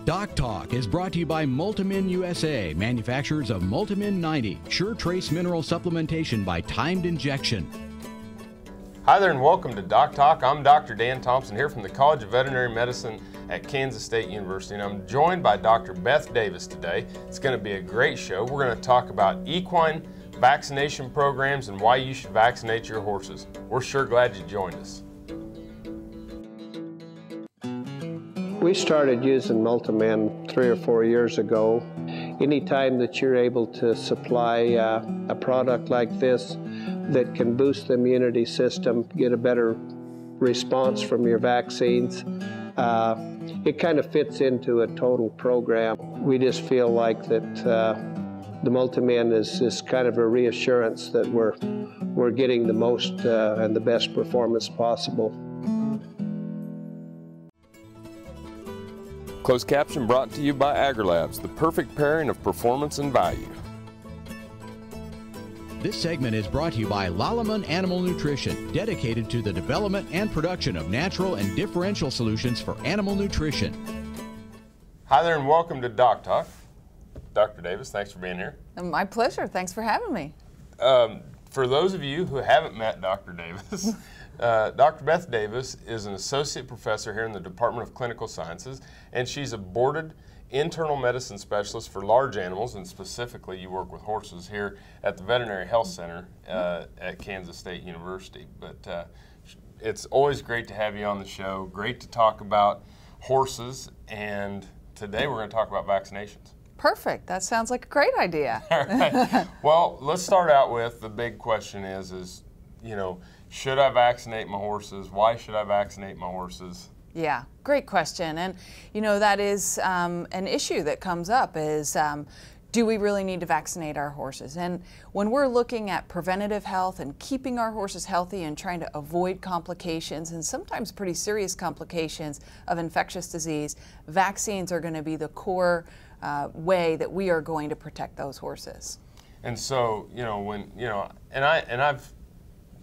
Doc Talk is brought to you by Multimin USA, manufacturers of Multimin 90, Sure Trace Mineral Supplementation by Timed Injection. Hi there and welcome to Doc Talk. I'm Dr. Dan Thompson here from the College of Veterinary Medicine at Kansas State University, and I'm joined by Dr. Beth Davis today. It's going to be a great show. We're going to talk about equine vaccination programs and why you should vaccinate your horses. We're sure glad you joined us. We started using Multimin 3 or 4 years ago. Anytime that you're able to supply a product like this that can boost the immunity system, get a better response from your vaccines, it kind of fits into a total program. We just feel like that the Multimin is kind of a reassurance that we're getting the most and the best performance possible. Closed caption brought to you by AgriLabs, the perfect pairing of performance and value. This segment is brought to you by Lalaman Animal Nutrition, dedicated to the development and production of natural and differential solutions for animal nutrition. Hi there and welcome to Doc Talk. Dr. Davis, thanks for being here. My pleasure. Thanks for having me. For those of you who haven't met Dr. Davis, Dr. Beth Davis is an associate professor here in the Department of Clinical Sciences, and she's a boarded internal medicine specialist for large animals, and specifically you work with horses here at the Veterinary Health Center at Kansas State University. But it's always great to have you on the show, great to talk about horses, and today we're going to talk about vaccinations. Perfect. That sounds like a great idea. All right. Well, let's start out with the big question is, you know, should I vaccinate my horses? Why should I vaccinate my horses? Yeah, great question. And, you know, that is an issue that comes up is, do we really need to vaccinate our horses? And when we're looking at preventative health and keeping our horses healthy and trying to avoid complications and sometimes pretty serious complications of infectious disease, vaccines are going to be the core way that we are going to protect those horses. And so, you know, when, you know, and I've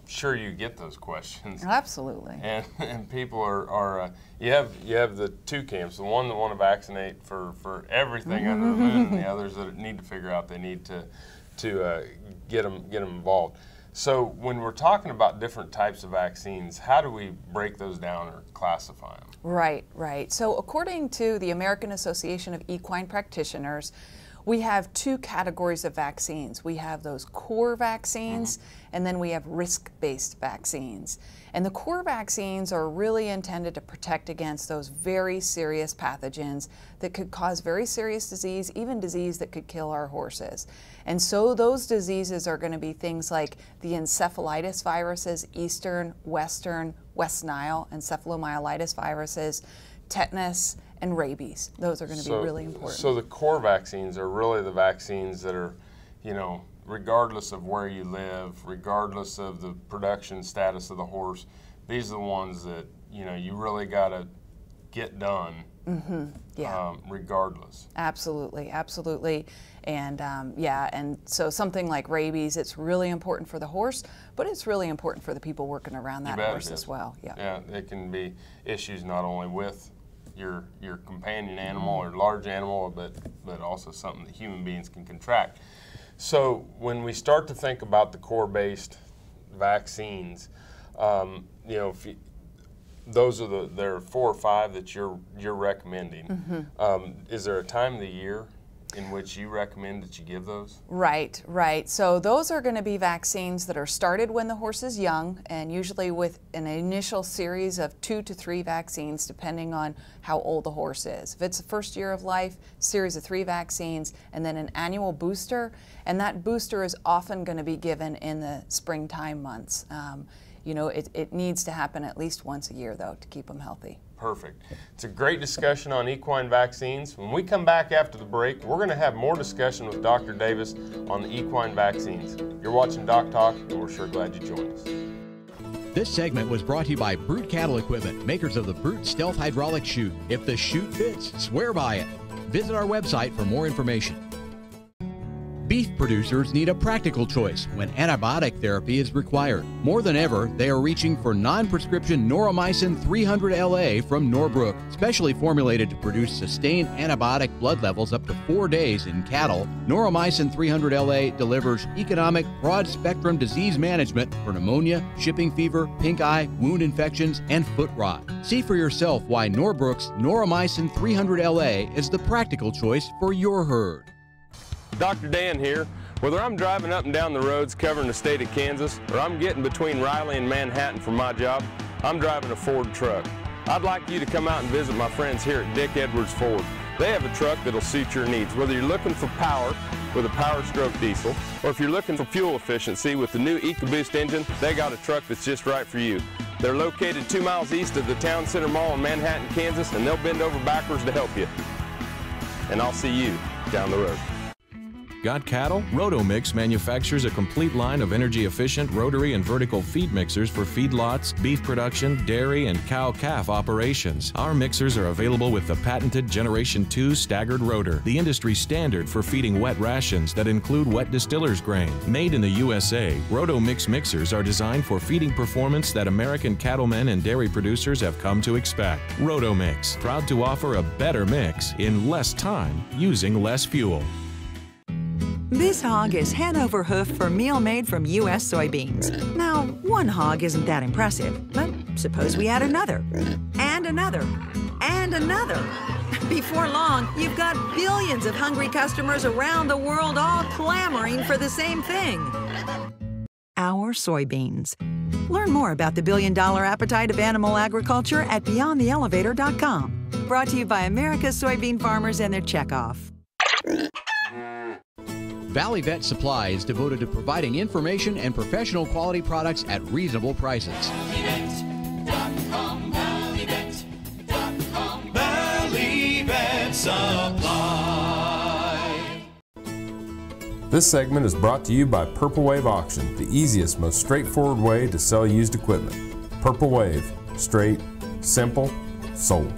sure you get those questions. Absolutely. And people are you have the two camps, the one that want to vaccinate for everything under the moon, and the others that need to figure out they need to get them involved. So when we're talking about different types of vaccines, how do we break those down or classify them? Right, right. So according to the American Association of Equine Practitioners, we have two categories of vaccines. We have those core vaccines, and then we have risk-based vaccines. And the core vaccines are really intended to protect against those very serious pathogens that could cause very serious disease, even disease that could kill our horses. And so those diseases are going to be things like the encephalitis viruses, Eastern, Western, West Nile encephalomyelitis viruses, tetanus, and rabies. Those are going to be really important. So the core vaccines are really the vaccines that are, you know, regardless of where you live, regardless of the production status of the horse, these are the ones that, you know, you really got to get done. Yeah. Regardless. Absolutely, absolutely. And yeah, and so something like rabies, it's really important for the horse, but it's really important for the people working around that horse as well. Yeah. Yeah, it can be issues not only with your companion animal or large animal, but also something that human beings can contract. So when we start to think about the core-based vaccines, you know, those are there are 4 or 5 that you're recommending. Is there a time of the year in which you recommend that you give those? Right, right. So those are going to be vaccines that are started when the horse is young, and usually with an initial series of 2 to 3 vaccines depending on how old the horse is. If it's the first year of life, series of 3 vaccines, and then an annual booster, and that booster is often going to be given in the springtime months. You know, it needs to happen at least once a year, though, to keep them healthy. Perfect. It's a great discussion on equine vaccines. When we come back after the break, we're going to have more discussion with Dr. Davis on the equine vaccines. You're watching Doc Talk, and we're sure glad you joined us. This segment was brought to you by Brute Cattle Equipment, makers of the Brute Stealth Hydraulic Chute. If the chute fits, swear by it. Visit our website for more information. Beef producers need a practical choice when antibiotic therapy is required. More than ever, they are reaching for non-prescription Noromycin 300 LA from Norbrook. Specially formulated to produce sustained antibiotic blood levels up to 4 days in cattle, Noromycin 300 LA delivers economic, broad-spectrum disease management for pneumonia, shipping fever, pink eye, wound infections, and foot rot. See for yourself why Norbrook's Noromycin 300 LA is the practical choice for your herd. Dr. Dan here. Whether I'm driving up and down the roads covering the state of Kansas, or I'm getting between Riley and Manhattan for my job, I'm driving a Ford truck. I'd like you to come out and visit my friends here at Dick Edwards Ford. They have a truck that'll suit your needs, whether you're looking for power with a Power Stroke diesel, or if you're looking for fuel efficiency with the new EcoBoost engine, they got a truck that's just right for you. They're located 2 miles east of the Town Center Mall in Manhattan, Kansas, and they'll bend over backwards to help you. And I'll see you down the road. Got cattle? Rotomix manufactures a complete line of energy-efficient rotary and vertical feed mixers for feedlots, beef production, dairy, and cow-calf operations. Our mixers are available with the patented Generation 2 staggered rotor, the industry standard for feeding wet rations that include wet distiller's grain. Made in the USA, Rotomix mixers are designed for feeding performance that American cattlemen and dairy producers have come to expect. Rotomix, proud to offer a better mix in less time using less fuel. This hog is Hanover hoof for meal made from U.S. soybeans. Now, one hog isn't that impressive, but suppose we add another, and another, and another. Before long, you've got billions of hungry customers around the world all clamoring for the same thing. Our soybeans. Learn more about the billion-dollar appetite of animal agriculture at BeyondTheElevator.com. Brought to you by America's soybean farmers and their checkoff. Valley Vet Supply is devoted to providing information and professional quality products at reasonable prices. ValleyVet.com, ValleyVet.com, Valley Vet Supply. This segment is brought to you by Purple Wave Auction, the easiest, most straightforward way to sell used equipment. Purple Wave, straight, simple, sold.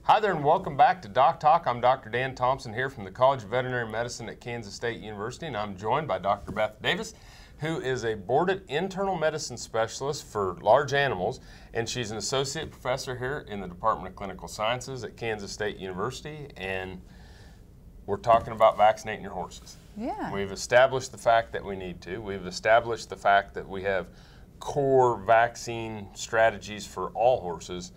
Hi there and welcome back to Doc Talk. I'm Dr. Dan Thompson here from the College of Veterinary Medicine at Kansas State University, and I'm joined by Dr. Beth Davis, who is a boarded internal medicine specialist for large animals, and she's an associate professor here in the Department of Clinical Sciences at Kansas State University, and we're talking about vaccinating your horses. Yeah. We've established the fact that we need to. We've established the fact that we have core vaccine strategies for all horses,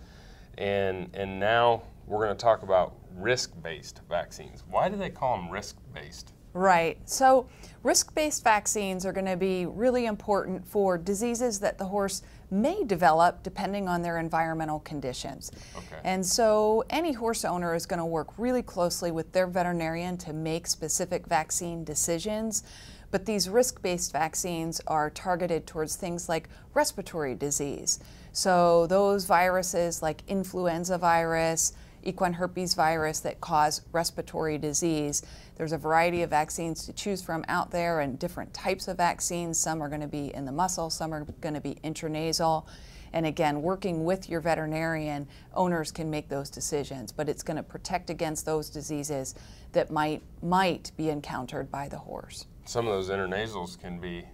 and now we're going to talk about risk-based vaccines. Why do they call them risk-based? Right. So risk-based vaccines are going to be really important for diseases that the horse may develop depending on their environmental conditions. Okay. And so any horse owner is going to work really closely with their veterinarian to make specific vaccine decisions. But these risk-based vaccines are targeted towards things like respiratory disease. So those viruses like influenza virus, equine herpes virus that cause respiratory disease. There's a variety of vaccines to choose from out there and different types of vaccines. Some are going to be in the muscle, some are going to be intranasal. And again, working with your veterinarian, owners can make those decisions, but it's going to protect against those diseases that might be encountered by the horse. Some of those intranasals can be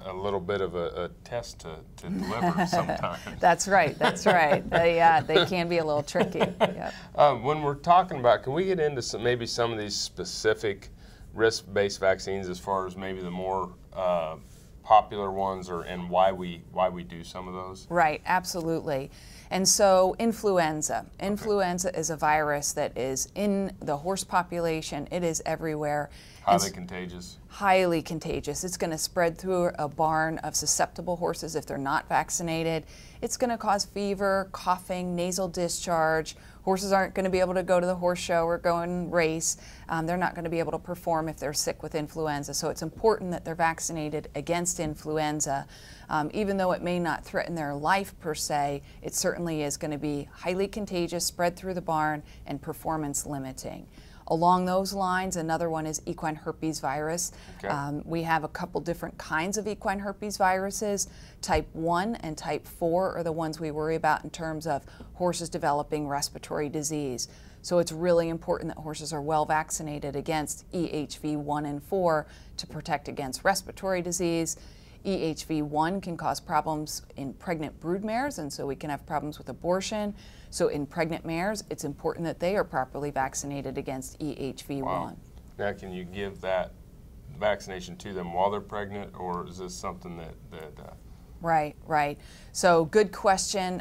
a little bit of a test to deliver sometimes. That's right, that's right. They can be a little tricky. Yep. When we're talking about, can we get into maybe some of these specific risk-based vaccines as far as maybe the more popular ones and why we do some of those? Right, absolutely. And so influenza. Influenza is a virus that is in the horse population. It is everywhere. Highly contagious. Highly contagious. It's going to spread through a barn of susceptible horses if they're not vaccinated. It's going to cause fever, coughing, nasal discharge. Horses aren't going to be able to go to the horse show or go and race. They're not going to be able to perform if they're sick with influenza. So it's important that they're vaccinated against influenza. Even though it may not threaten their life per se, it certainly is going to be highly contagious, spread through the barn, and performance limiting. Along those lines, another one is equine herpes virus. Okay. We have a couple different kinds of equine herpes viruses. Type 1 and type 4 are the ones we worry about in terms of horses developing respiratory disease. So it's really important that horses are well vaccinated against EHV 1 and 4 to protect against respiratory disease. EHV1 can cause problems in pregnant brood mares, and so we can have problems with abortion. So in pregnant mares, it's important that they are properly vaccinated against EHV1. Wow. Now, can you give that vaccination to them while they're pregnant, or is this something that Right, right. So good question.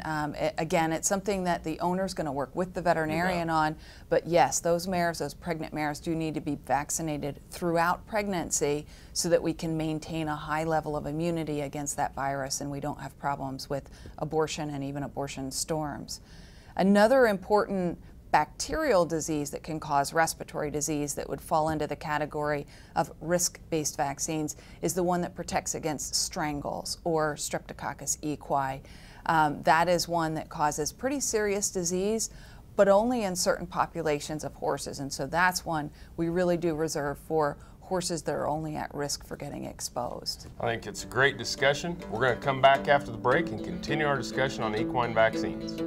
Again, it's something that the owner's going to work with the veterinarian on. But yes, those mares, those pregnant mares, do need to be vaccinated throughout pregnancy so that we can maintain a high level of immunity against that virus and we don't have problems with abortion and even abortion storms. Another important bacterial disease that can cause respiratory disease that would fall into the category of risk-based vaccines is the one that protects against strangles or Streptococcus equi. That is one that causes pretty serious disease, but only in certain populations of horses, and so that's one we really do reserve for horses that are only at risk for getting exposed. I think it's a great discussion. We're going to come back after the break and continue our discussion on equine vaccines.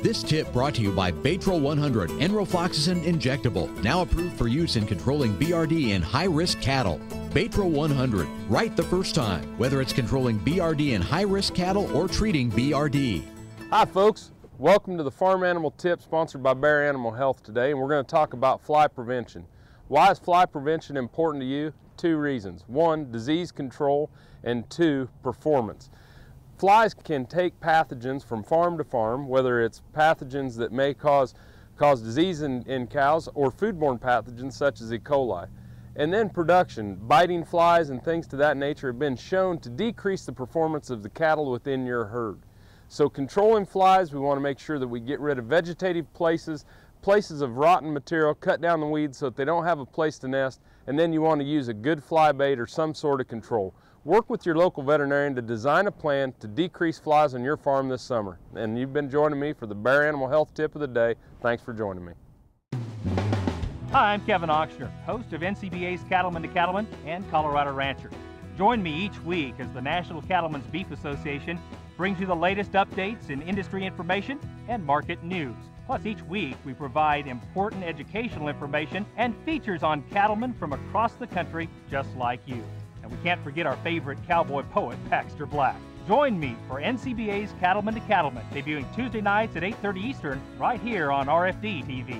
This tip brought to you by Baytril 100 Enrofloxacin Injectable, now approved for use in controlling BRD in high-risk cattle. Baytril 100, right the first time, whether it's controlling BRD in high-risk cattle or treating BRD. Hi folks, welcome to the Farm Animal Tip sponsored by Bayer Animal Health today, and we're going to talk about fly prevention. Why is fly prevention important to you? Two reasons. One, disease control, and two, performance. Flies can take pathogens from farm to farm, whether it's pathogens that may cause disease in cows or foodborne pathogens such as E. coli. And then production, biting flies and things to that nature have been shown to decrease the performance of the cattle within your herd. So controlling flies, we want to make sure that we get rid of vegetative places of rotten material, cut down the weeds so that they don't have a place to nest, and then you want to use a good fly bait or some sort of control. Work with your local veterinarian to design a plan to decrease flies on your farm this summer. And you've been joining me for the Bayer Animal Health Tip of the Day. Thanks for joining me. Hi, I'm Kevin Ochsner, host of NCBA's Cattleman to Cattleman and Colorado Rancher. Join me each week as the National Cattlemen's Beef Association brings you the latest updates in industry information and market news. Plus, each week we provide important educational information and features on cattlemen from across the country just like you. And we can't forget our favorite cowboy poet, Baxter Black. Join me for NCBA's Cattleman to Cattleman, debuting Tuesday nights at 8:30 Eastern, right here on RFD TV.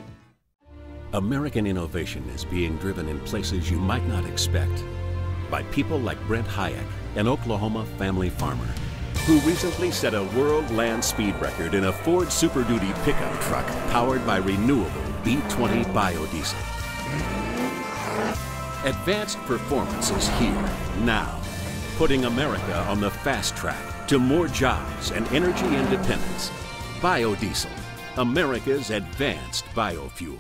American innovation is being driven in places you might not expect by people like Brent Hayek, an Oklahoma family farmer, who recently set a world land speed record in a Ford Super Duty pickup truck powered by renewable B20 biodiesel. Advanced performance is here, now, putting America on the fast track to more jobs and energy independence. Biodiesel, America's advanced biofuel.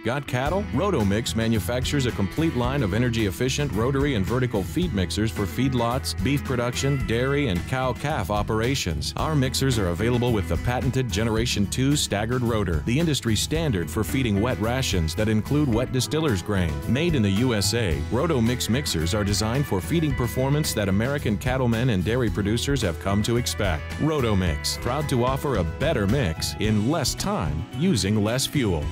Got cattle? Rotomix manufactures a complete line of energy-efficient rotary and vertical feed mixers for feedlots, beef production, dairy, and cow-calf operations. Our mixers are available with the patented Generation 2 staggered rotor, the industry standard for feeding wet rations that include wet distiller's grain. Made in the USA, Rotomix mixers are designed for feeding performance that American cattlemen and dairy producers have come to expect. Rotomix, proud to offer a better mix in less time using less fuel.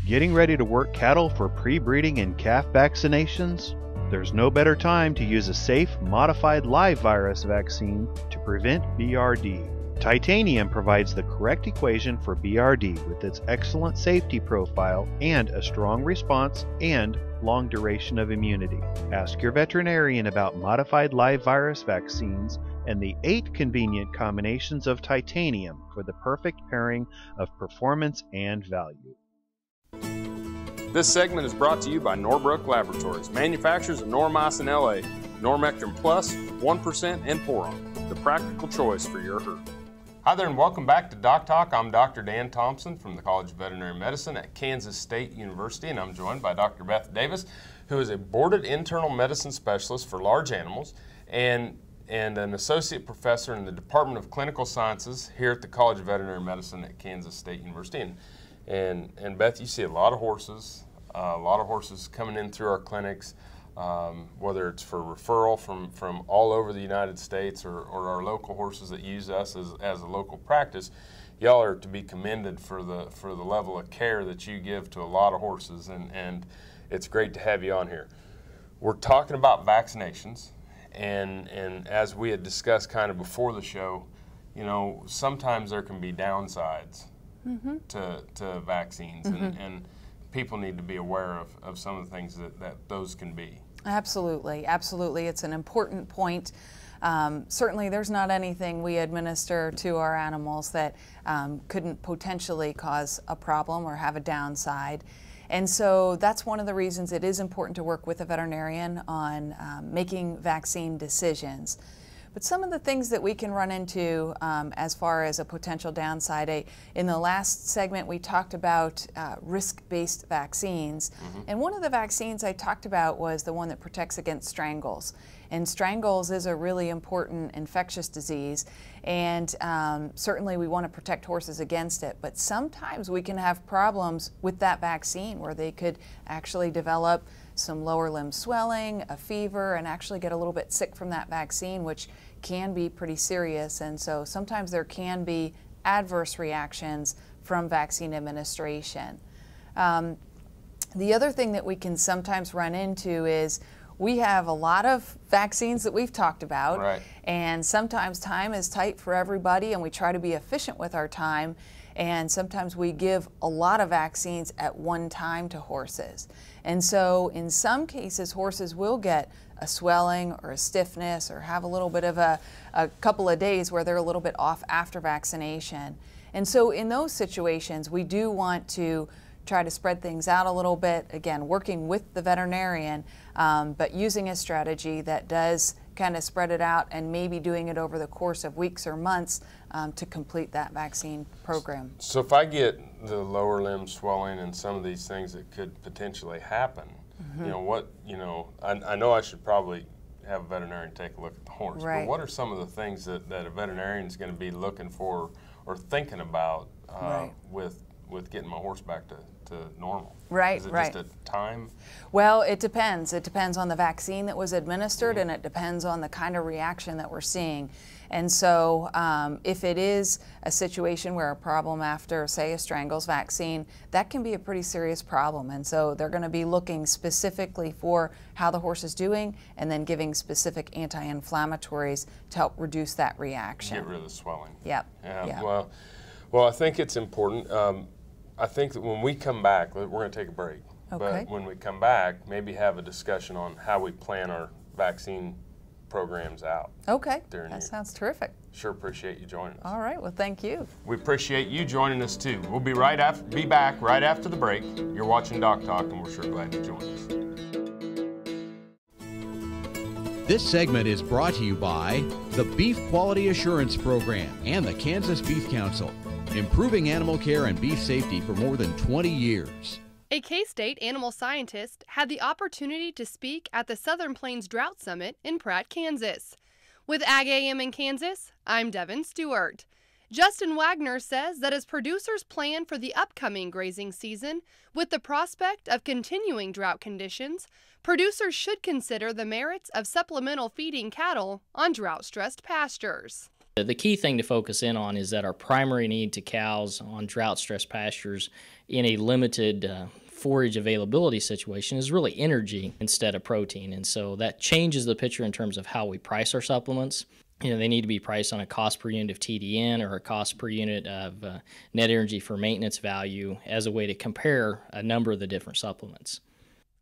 Getting ready to work cattle for pre-breeding and calf vaccinations? There's no better time to use a safe, modified live virus vaccine to prevent BRD. Titanium provides the correct equation for BRD with its excellent safety profile and a strong response and long duration of immunity. Ask your veterinarian about modified live virus vaccines and the 8 convenient combinations of titanium for the perfect pairing of performance and value. This segment is brought to you by Norbrook Laboratories, manufacturers of Normycin LA, Normectin Plus, 1%, and Poron, the practical choice for your herd. Hi there and welcome back to Doc Talk. I'm Dr. Dan Thompson from the College of Veterinary Medicine at Kansas State University, and I'm joined by Dr. Beth Davis, who is a boarded internal medicine specialist for large animals and an associate professor in the Department of Clinical Sciences here at the College of Veterinary Medicine at Kansas State University. And Beth, you see a lot of horses coming in through our clinics, whether it's for referral from all over the United States or our local horses that use us as a local practice. Y'all are to be commended for the level of care that you give to a lot of horses, and it's great to have you on here. We're talking about vaccinations, and as we had discussed kind of before the show, you know, sometimes there can be downsides to vaccines, and people need to be aware of some of the things that those can be. Absolutely, absolutely. It's an important point. Certainly there's not anything we administer to our animals that couldn't potentially cause a problem or have a downside. And so that's one of the reasons it is important to work with a veterinarian on making vaccine decisions. But some of the things that we can run into as far as a potential downside, in the last segment we talked about risk-based vaccines, and one of the vaccines I talked about was the one that protects against strangles. And strangles is a really important infectious disease, and certainly we want to protect horses against it, but sometimes we can have problems with that vaccine where they could actually develop some lower limb swelling, a fever, and actually get a little bit sick from that vaccine, which can be pretty serious. And so sometimes there can be adverse reactions from vaccine administration. The other thing that we can sometimes run into is we have a lot of vaccines that we've talked about, and sometimes time is tight for everybody, and we try to be efficient with our time, and sometimes we give a lot of vaccines at one time to horses. And so in some cases, horses will get a swelling or a stiffness or have a little bit of a couple of days where they're a little bit off after vaccination. And so in those situations, we do want to try to spread things out a little bit, again, working with the veterinarian, but using a strategy that does kind of spread it out and maybe doing it over the course of weeks or months to complete that vaccine program. So if I get the lower limb swelling and some of these things that could potentially happen, you know, I know I should probably have a veterinarian take a look at the horse, but what are some of the things that a veterinarian is going to be looking for or thinking about with getting my horse back to normal? Is it just a time? Well, it depends. It depends on the vaccine that was administered, and it depends on the kind of reaction that we're seeing. And so if it is a situation where a problem after, say, a strangles vaccine, that can be a pretty serious problem. And so they're going to be looking specifically for how the horse is doing and then giving specific anti-inflammatories to help reduce that reaction. Get rid of the swelling. Yep. Yeah. Well, I think it's important. I think that when we come back, we're going to take a break. But when we come back, maybe have a discussion on how we plan our vaccine programs out. Okay, that sounds terrific. Sure appreciate you joining us. All right, well, thank you. We appreciate you joining us too. We'll be back right after the break. You're watching Doc Talk, and we're sure glad you joined us. This segment is brought to you by the Beef Quality Assurance Program and the Kansas Beef Council, improving animal care and beef safety for more than 20 years. A K-State animal scientist had the opportunity to speak at the Southern Plains Drought Summit in Pratt, Kansas. With Ag AM in Kansas, I'm Devin Stewart. Justin Wagner says that as producers plan for the upcoming grazing season, with the prospect of continuing drought conditions, producers should consider the merits of supplemental feeding cattle on drought-stressed pastures. The key thing to focus in on is that our primary need to cows on drought-stressed pastures in a limited forage availability situation is really energy instead of protein. And so that changes the picture in terms of how we price our supplements. You know, they need to be priced on a cost per unit of TDN or a cost per unit of net energy for maintenance value as a way to compare a number of the different supplements.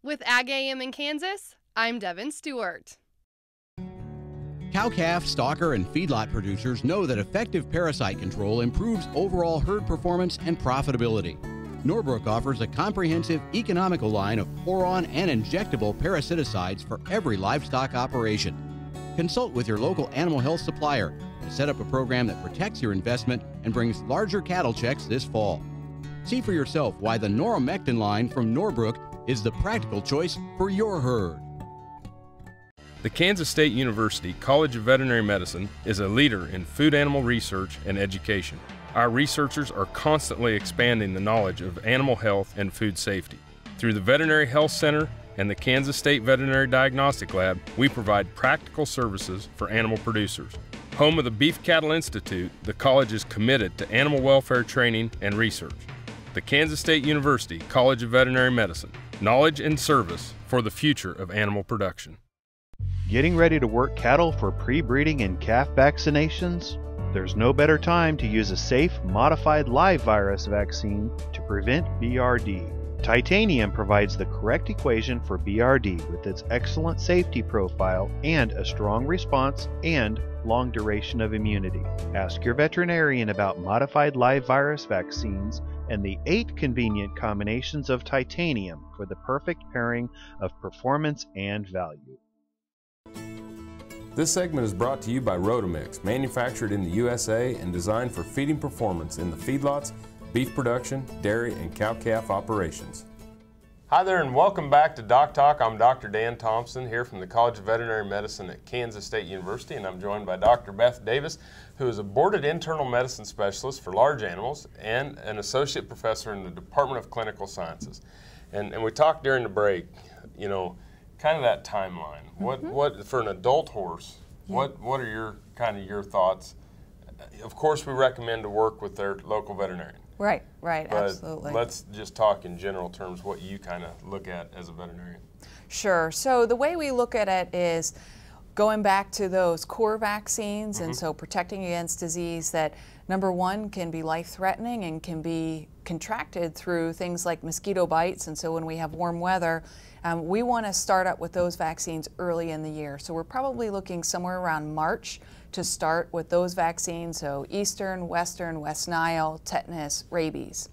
With Ag AM in Kansas, I'm Devin Stewart. Cow-calf, stocker, and feedlot producers know that effective parasite control improves overall herd performance and profitability. Norbrook offers a comprehensive, economical line of pour-on and injectable parasiticides for every livestock operation. Consult with your local animal health supplier to set up a program that protects your investment and brings larger cattle checks this fall. See for yourself why the Noromectin line from Norbrook is the practical choice for your herd. The Kansas State University College of Veterinary Medicine is a leader in food animal research and education. Our researchers are constantly expanding the knowledge of animal health and food safety. Through the Veterinary Health Center and the Kansas State Veterinary Diagnostic Lab, we provide practical services for animal producers. Home of the Beef Cattle Institute, the college is committed to animal welfare training and research. The Kansas State University College of Veterinary Medicine, knowledge and service for the future of animal production. Getting ready to work cattle for pre-breeding and calf vaccinations? There's no better time to use a safe, modified live virus vaccine to prevent BRD. Titanium provides the correct equation for BRD with its excellent safety profile and a strong response and long duration of immunity. Ask your veterinarian about modified live virus vaccines and the 8 convenient combinations of titanium for the perfect pairing of performance and value. This segment is brought to you by Rotomix, manufactured in the USA and designed for feeding performance in the feedlots, beef production, dairy, and cow-calf operations. Hi there and welcome back to Doc Talk. I'm Dr. Dan Thompson here from the College of Veterinary Medicine at Kansas State University, and I'm joined by Dr. Beth Davis, who is a boarded internal medicine specialist for large animals and an associate professor in the Department of Clinical Sciences. And we talked during the break, you know, kind of that timeline. What for an adult horse, what are your thoughts? Of course, we recommend to work with their local veterinarian. Right, But absolutely. let's just talk in general terms what you kind of look at as a veterinarian. Sure. So the way we look at it is going back to those core vaccines, and so protecting against disease that, number one, can be life-threatening and can be contracted through things like mosquito bites. And so when we have warm weather, we want to start up with those vaccines early in the year. So we're probably looking somewhere around March to start with those vaccines, so Eastern, Western, West Nile, tetanus, rabies.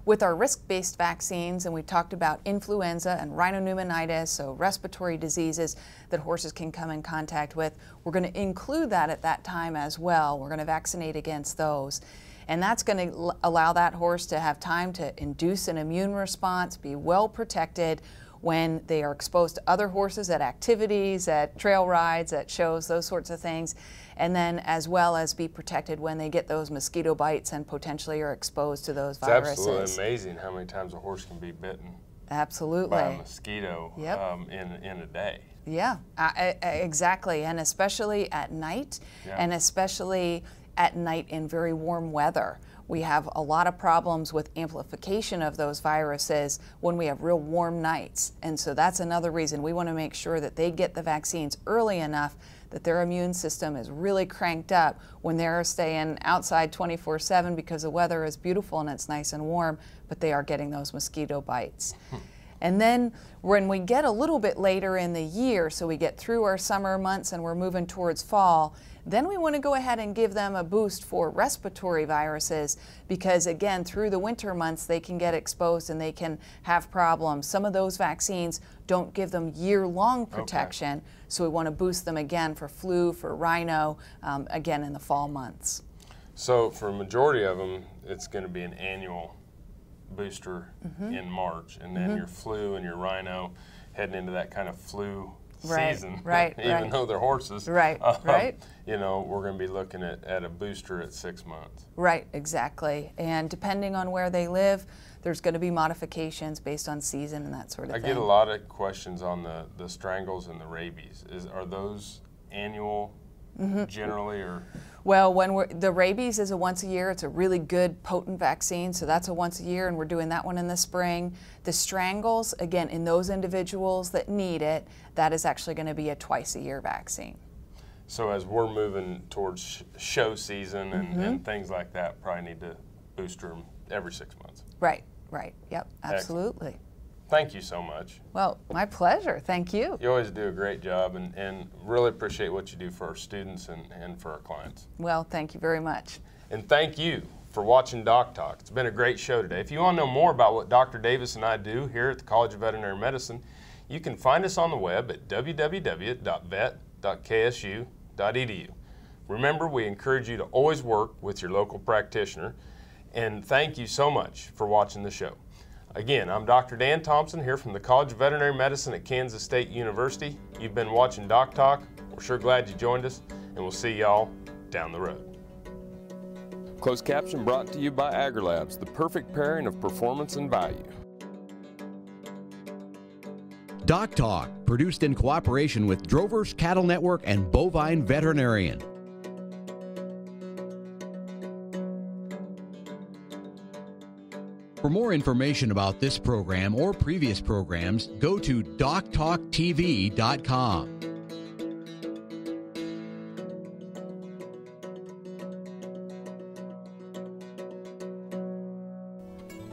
With our risk-based vaccines, and we talked about influenza and rhinopneumonitis, so respiratory diseases that horses can come in contact with, we're going to include that at that time as well. We're going to vaccinate against those. And that's going to allow that horse to have time to induce an immune response, be well protected when they are exposed to other horses at activities, at trail rides, at shows, those sorts of things, and then as well as be protected when they get those mosquito bites and potentially are exposed to those viruses. It's absolutely amazing how many times a horse can be bitten Absolutely. by a mosquito in a day. Yeah, exactly, and especially at night, and especially at night in very warm weather. We have a lot of problems with amplification of those viruses when we have real warm nights. And so that's another reason we want to make sure that they get the vaccines early enough that their immune system is really cranked up when they're staying outside 24/7 because the weather is beautiful and it's nice and warm, but they are getting those mosquito bites. And then when we get a little bit later in the year, so we get through our summer months and we're moving towards fall, then we want to go ahead and give them a boost for respiratory viruses because, again, through the winter months, they can get exposed and they can have problems. Some of those vaccines don't give them year-long protection, so we want to boost them again for flu, for rhino, again in the fall months. So for a majority of them, it's going to be an annual booster in March, and then your flu and your rhino heading into that kind of flu season, even though they're horses. You know, we're going to be looking at a booster at 6 months. Right, exactly. And depending on where they live, there's going to be modifications based on season and that sort of thing. I get a lot of questions on the strangles and the rabies. Are those annual generally, or? Well, the rabies is a once a year. It's a really good, potent vaccine, so that's a once a year, and we're doing that one in the spring. The strangles, again, in those individuals that need it, that is actually going to be a twice a year vaccine. So as we're moving towards show season and things like that, probably need to booster them every 6 months. Right, yep, absolutely. Excellent. Thank you so much. Well, my pleasure. Thank you. You always do a great job, and really appreciate what you do for our students and for our clients. Well, thank you very much. And thank you for watching Doc Talk. It's been a great show today. If you want to know more about what Dr. Davis and I do here at the College of Veterinary Medicine, you can find us on the web at www.vet.ksu.edu. Remember, we encourage you to always work with your local practitioner, and thank you so much for watching the show. Again, I'm Dr. Dan Thompson here from the College of Veterinary Medicine at Kansas State University. You've been watching Doc Talk. We're sure glad you joined us, and we'll see y'all down the road. Closed caption brought to you by AgriLabs, the perfect pairing of performance and value. Doc Talk, produced in cooperation with Drovers Cattle Network and Bovine Veterinarian. For more information about this program or previous programs, go to doctalktv.com.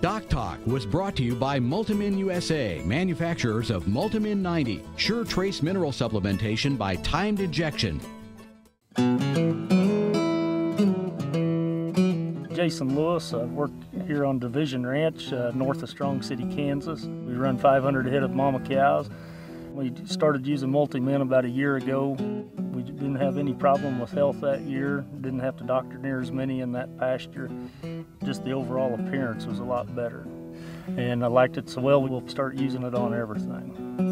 Doc Talk was brought to you by Multimin USA, manufacturers of Multimin 90, sure trace mineral supplementation by timed injection. Jason Lewis. I work here on Division Ranch, north of Strong City, Kansas. We run 500 head of mama cows. We started using Multimin about a year ago. We didn't have any problem with health that year. Didn't have to doctor near as many in that pasture. Just the overall appearance was a lot better. And I liked it so well, we'll start using it on everything.